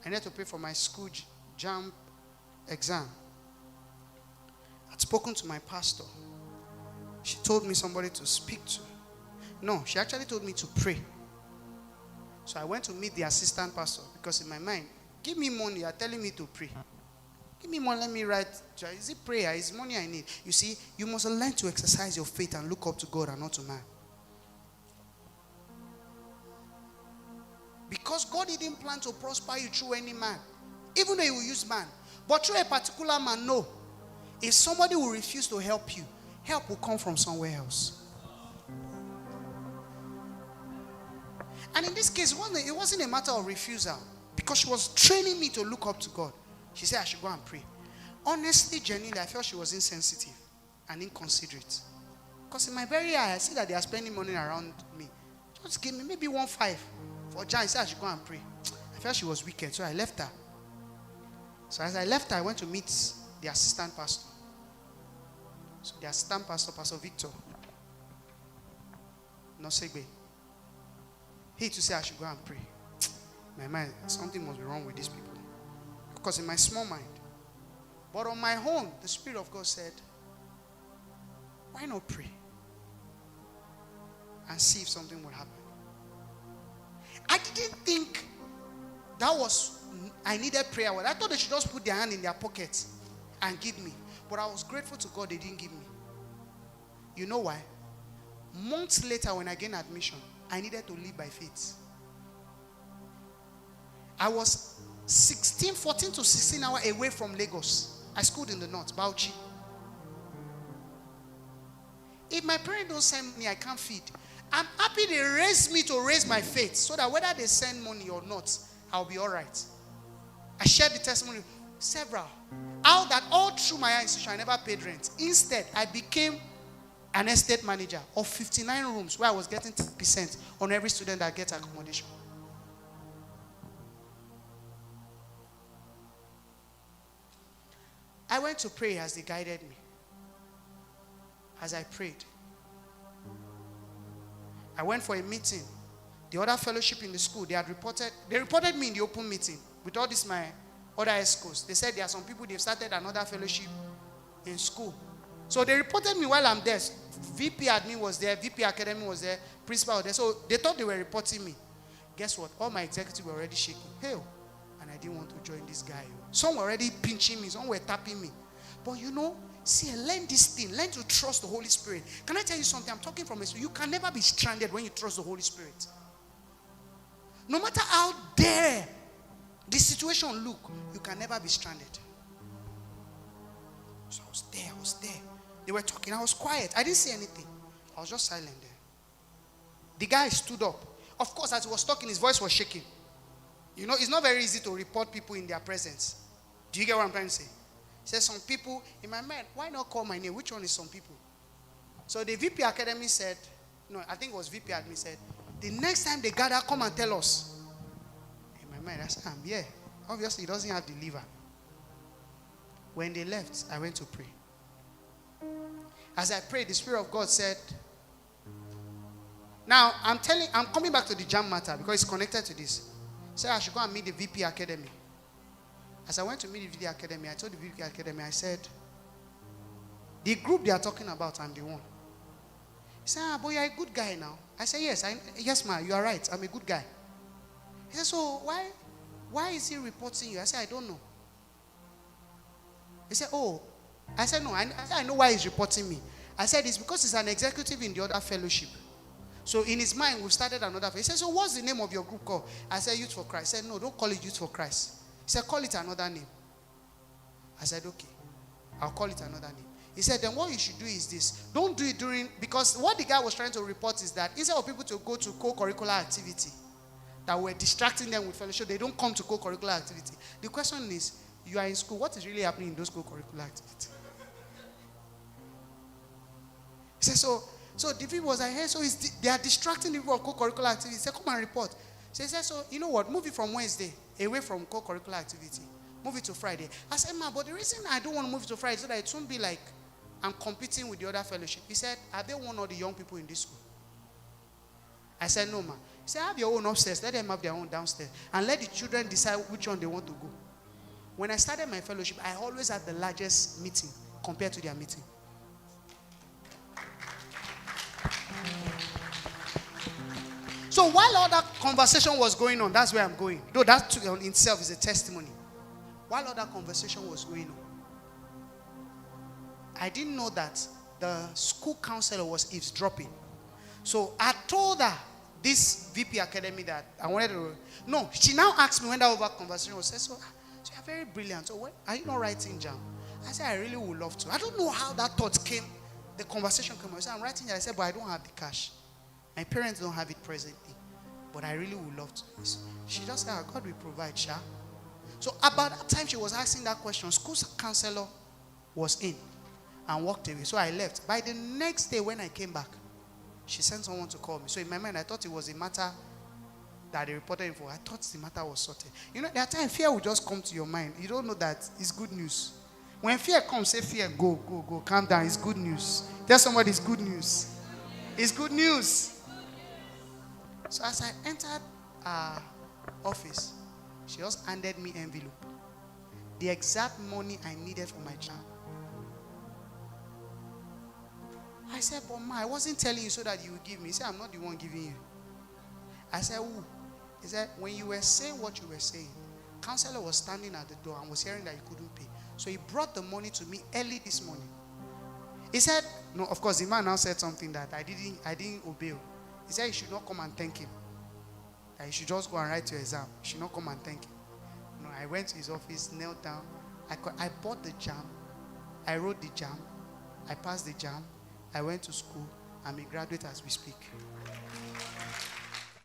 I needed to pray for my school jam exam. I'd spoken to my pastor. She told me somebody to speak to. No, she actually told me to pray. So I went to meet the assistant pastor because in my mind, give me money, you're telling me to pray. Give me money, let me write. Is it prayer? Is money I need? You see, you must learn to exercise your faith and look up to God and not to man. Because God didn't plan to prosper you through any man. Even though he will use man. But through a particular man, no. If somebody will refuse to help you, help will come from somewhere else. And in this case, it wasn't a matter of refusal. Because she was training me to look up to God. She said I should go and pray. Honestly, genuinely, I felt she was insensitive and inconsiderate. Because in my very eye, I see that they are spending money around me. Just give me maybe 1.5 for Jan. She said I should go and pray. I felt she was wicked, so I left her. So as I left her, I went to meet the assistant pastor. So the assistant pastor, Pastor Victor Nosegbe, he to say I should go and pray. My mind, something must be wrong with these people. Because in my small mind. But on my own, the Spirit of God said, why not pray? And see if something will happen. I didn't think I needed prayer. I thought they should just put their hand in their pockets and give me. But I was grateful to God they didn't give me. You know why? Months later when I gained admission, I needed to live by faith. I was 14 to 16 hours away from Lagos. I schooled in the north, Bauchi. If my parents don't send me, I can't feed. I'm happy they raised me to raise my faith so that whether they send money or not, I'll be all right. I shared the testimony several. How that all through my institution, I never paid rent. Instead, I became an estate manager of 59 rooms where I was getting 10% on every student that gets accommodation. I went to pray as they guided me. As I prayed, I went for a meeting. The other fellowship in the school, they reported me in the open meeting with all this my other escorts. They said there are some people, they've started another fellowship in school. So they reported me while I'm there. VP admin was there, VP academy was there, principal was there. So they thought they were reporting me. Guess what? All my executives were already shaking. Hey, and I didn't want to join this guy. Some were already pinching me, some were tapping me. But you know, see, learn this thing. Learn to trust the Holy Spirit. Can I tell you something? I'm talking from experience. You can never be stranded when you trust the Holy Spirit. No matter how dire the situation look, you can never be stranded. So I was there. They were talking. I was quiet. I didn't say anything. I was just silent there. The guy stood up. Of course, as he was talking, his voice was shaking. You know, it's not very easy to report people in their presence. Do you get what I'm trying to say? He said, some people, in my mind, why not call my name? Which one is some people? So the VP Academy said, no, I think it was VP Admin said, the next time they gather, come and tell us. In my mind, I said, yeah. Obviously, he doesn't have the liver. When they left, I went to pray. As I prayed, the Spirit of God said, now, I'm coming back to the jam matter because it's connected to this. He said I should go and meet the VP Academy. As I went to meet the VP Academy, I told the VP Academy, I said, the group they are talking about, I'm the one. He said, but you're a good guy now. I said, yes, ma, you are right. I'm a good guy. He said, so why is he reporting you? I said, I don't know. He said, oh. I said, no, I know why he's reporting me. I said, it's because he's an executive in the other fellowship. So in his mind, we've started another fellowship. He said, so what's the name of your group called? I said, Youth for Christ. He said, no, don't call it Youth for Christ. He said, call it another name. I said, okay, I'll call it another name. He said, then what you should do is this. Don't do it because what the guy was trying to report is that instead of people to go to co-curricular activity, that we're distracting them with fellowship, they don't come to co-curricular activity. The question is, you are in school, what is really happening in those co-curricular activities? He said, so the people was like, hey, so they are distracting the people of co-curricular activity. He said, come and report. So he said, so you know what, move it from Wednesday, away from co-curricular activity. Move it to Friday. I said, man, but the reason I don't want to move it to Friday is so that it won't be like I'm competing with the other fellowship. He said, are they one of the young people in this school? I said, no, man. He said, have your own upstairs. Let them have their own downstairs. And let the children decide which one they want to go. When I started my fellowship, I always had the largest meeting compared to their meeting. So while all that conversation was going on, that's where I'm going. Though that in itself is a testimony. While all that conversation was going on, I didn't know that the school counselor was eavesdropping. So I told her, this VP Academy, that I wanted to... No, she now asked me when that over conversation was said, so you're very brilliant. So what, are you not writing jam? I said, I really would love to. I don't know how that thought came. The conversation came. I said, I'm writing jam. I said, but I don't have the cash. My parents don't have it presently. But I really would love to. She just said, God will provide, Sha. So about that time she was asking that question, school counselor was in and walked away. So I left. By the next day when I came back, she sent someone to call me. So in my mind, I thought it was a matter that they reported for. I thought the matter was sorted. You know, there are times fear will just come to your mind. You don't know that it's good news. When fear comes, say fear, go, calm down. It's good news. Tell somebody it's good news. It's good news. So as I entered her office, she just handed me envelope. The exact money I needed for my child. I said, but Ma, I wasn't telling you so that you would give me. He said, I'm not the one giving you. I said, who? He said, when you were saying what you were saying, counselor was standing at the door and was hearing that you couldn't pay. So he brought the money to me early this morning. He said, no, of course, the man now said something that I didn't obey. He said, you should not come and thank him. That you should just go and write your exam. You should not come and thank him. No, I went to his office, knelt down. I bought the jam. I wrote the jam. I passed the jam. I went to school. I'm a graduate as we speak.